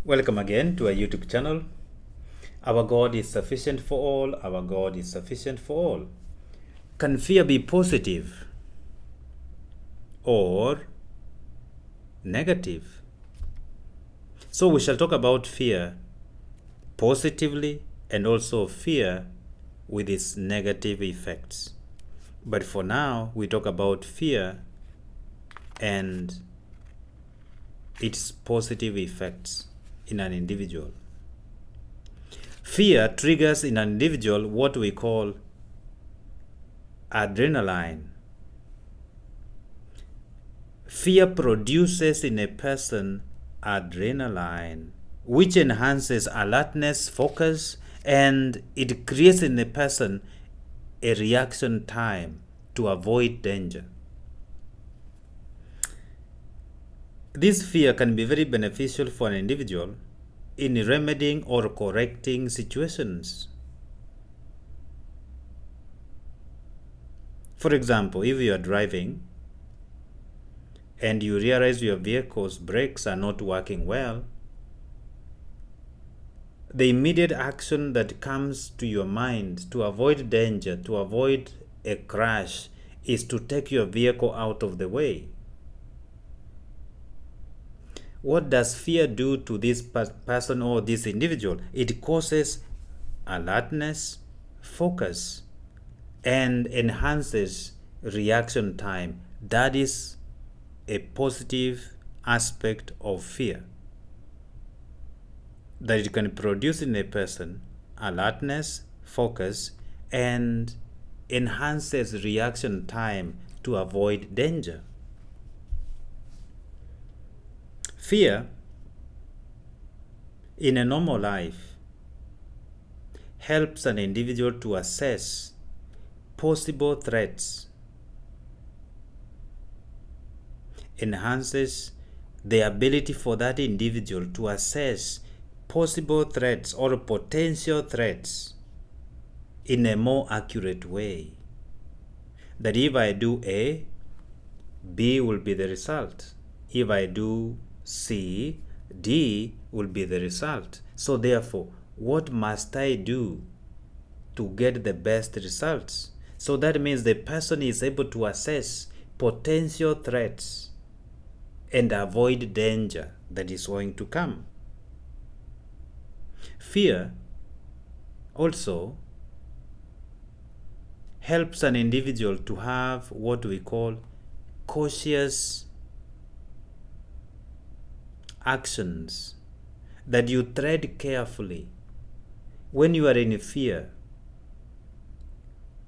Welcome again to our YouTube channel. Our God is sufficient for all. Our God is sufficient for all. Can fear be positive or negative? So we shall talk about fear positively and also fear with its negative effects. But for now, we talk about fear and its positive effects in an individual. Fear triggers in an individual what we call adrenaline. Fear produces in a person adrenaline, which enhances alertness, focus, and it creates in a person a reaction time to avoid danger. This fear can be very beneficial for an individual in remedying or correcting situations. For example, if you are driving and you realize your vehicle's brakes are not working well, the immediate action that comes to your mind to avoid danger, to avoid a crash, is to take your vehicle out of the way. What does fear do to this person or this individual? It causes alertness, focus, and enhances reaction time. That is a positive aspect of fear. That it can produce in a person alertness, focus, and enhances reaction time to avoid danger. Fear in a normal life helps an individual to assess possible threats, enhances the ability for that individual to assess possible threats or potential threats in a more accurate way. That if I do A, B will be the result. If I do C, D will be the result. So therefore, what must I do to get the best results? So that means the person is able to assess potential threats and avoid danger that is going to come. Fear also helps an individual to have what we call cautious actions, that you tread carefully. When you are in fear,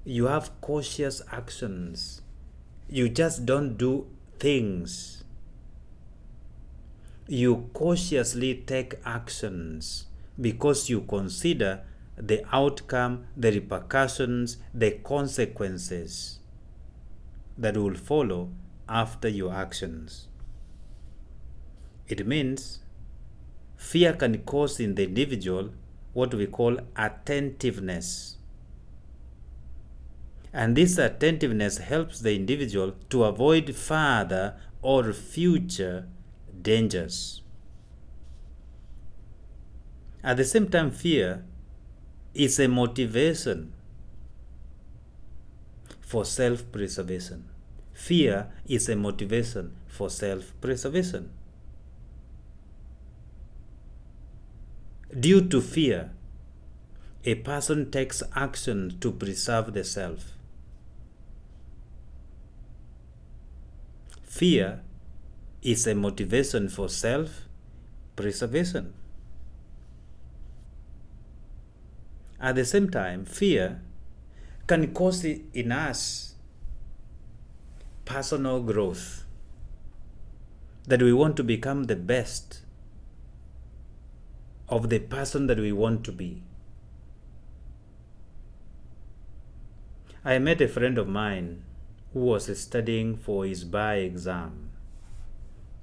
you have cautious actions. You just don't do things. You cautiously take actions because you consider the outcome, the repercussions, the consequences that will follow after your actions. It means fear can cause in the individual what we call attentiveness. And this attentiveness helps the individual to avoid further or future dangers. At the same time, fear is a motivation for self-preservation. Fear is a motivation for self-preservation. Due to fear, a person takes action to preserve the self. Fear is a motivation for self-preservation. At the same time, fear can cause in us personal growth, that we want to become the best of the person that we want to be. I met a friend of mine who was studying for his bar exam.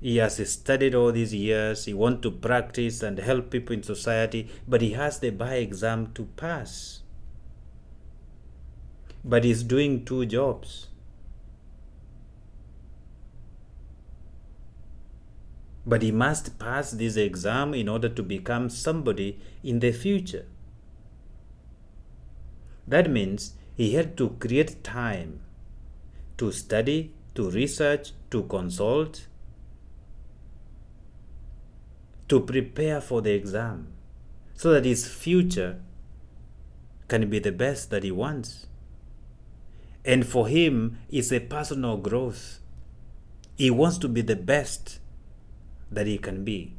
He has studied all these years. He wants to practice and help people in society, but he has the bar exam to pass. But he's doing 2 jobs. But he must pass this exam in order to become somebody in the future. That means he had to create time to study, to research, to consult, to prepare for the exam, so that his future can be the best that he wants. And for him, it's a personal growth. He wants to be the best that he can be.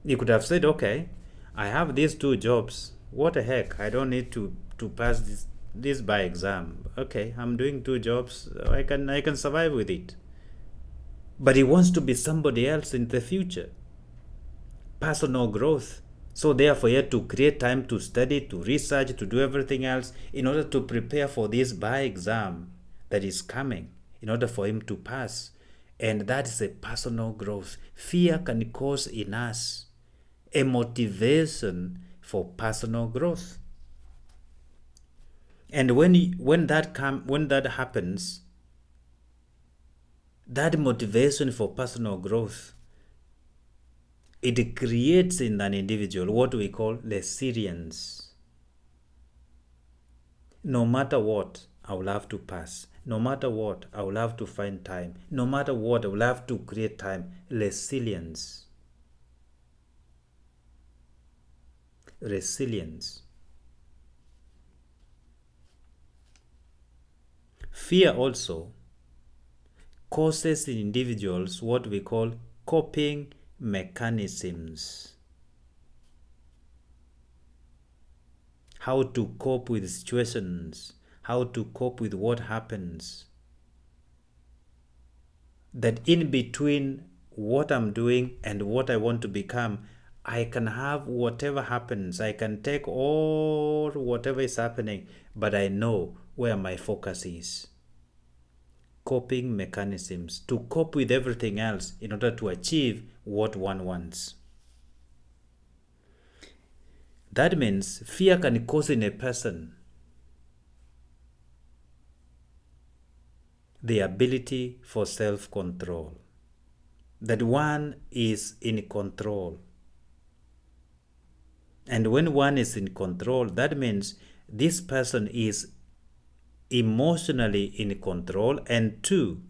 He could have said, okay, I have these 2 jobs. What the heck? I don't need to pass this by exam. Okay, I'm doing 2 jobs. I can survive with it. But he wants to be somebody else in the future. Personal growth. So therefore, he had to create time to study, to research, to do everything else in order to prepare for this by exam that is coming, in order for him to pass. And that is a personal growth. Fear can cause in us a motivation for personal growth. And when that happens, that motivation for personal growth, it creates in an individual what we call resilience. No matter what, I will have to pass. No matter what, I will have to find time. No matter what, I will have to create time. Resilience. Resilience. Fear also causes in individuals what we call coping mechanisms. How to cope with situations, how to cope with what happens. That in between what I'm doing and what I want to become, I can have whatever happens. I can take all whatever is happening, but I know where my focus is. Coping mechanisms to cope with everything else in order to achieve what one wants. That means fear can cause in a person the ability for self-control. That one is in control. And when one is in control, that means this person is emotionally in control, and 2,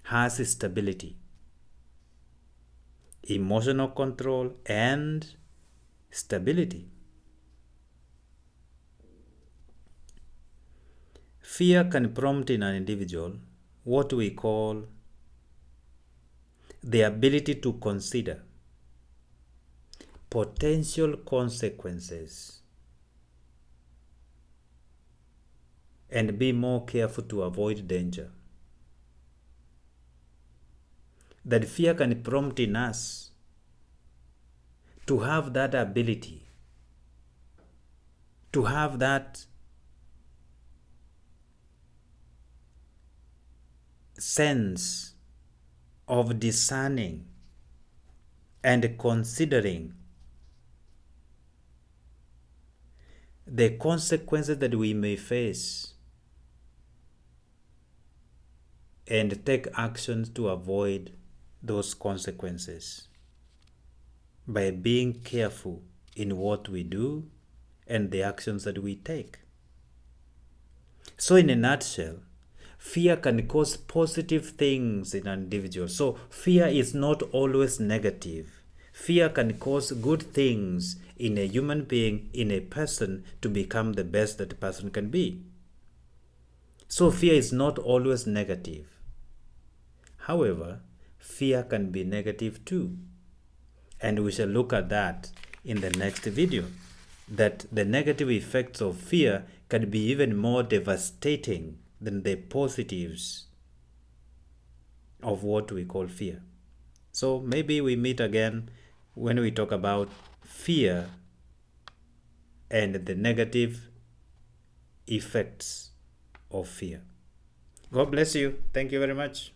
has stability. Emotional control and stability. Fear can prompt in an individual what we call the ability to consider potential consequences and be more careful to avoid danger. That fear can prompt in us to have that ability, to have that sense of discerning and considering the consequences that we may face and take actions to avoid those consequences by being careful in what we do and the actions that we take. So in a nutshell, fear can cause positive things in an individual. So fear is not always negative. Fear can cause good things in a human being, in a person, to become the best that the person can be. So fear is not always negative. However, fear can be negative too. And we shall look at that in the next video, that the negative effects of fear can be even more devastating than the positives of what we call fear. So maybe we meet again when we talk about fear and the negative effects of fear. God bless you. Thank you very much.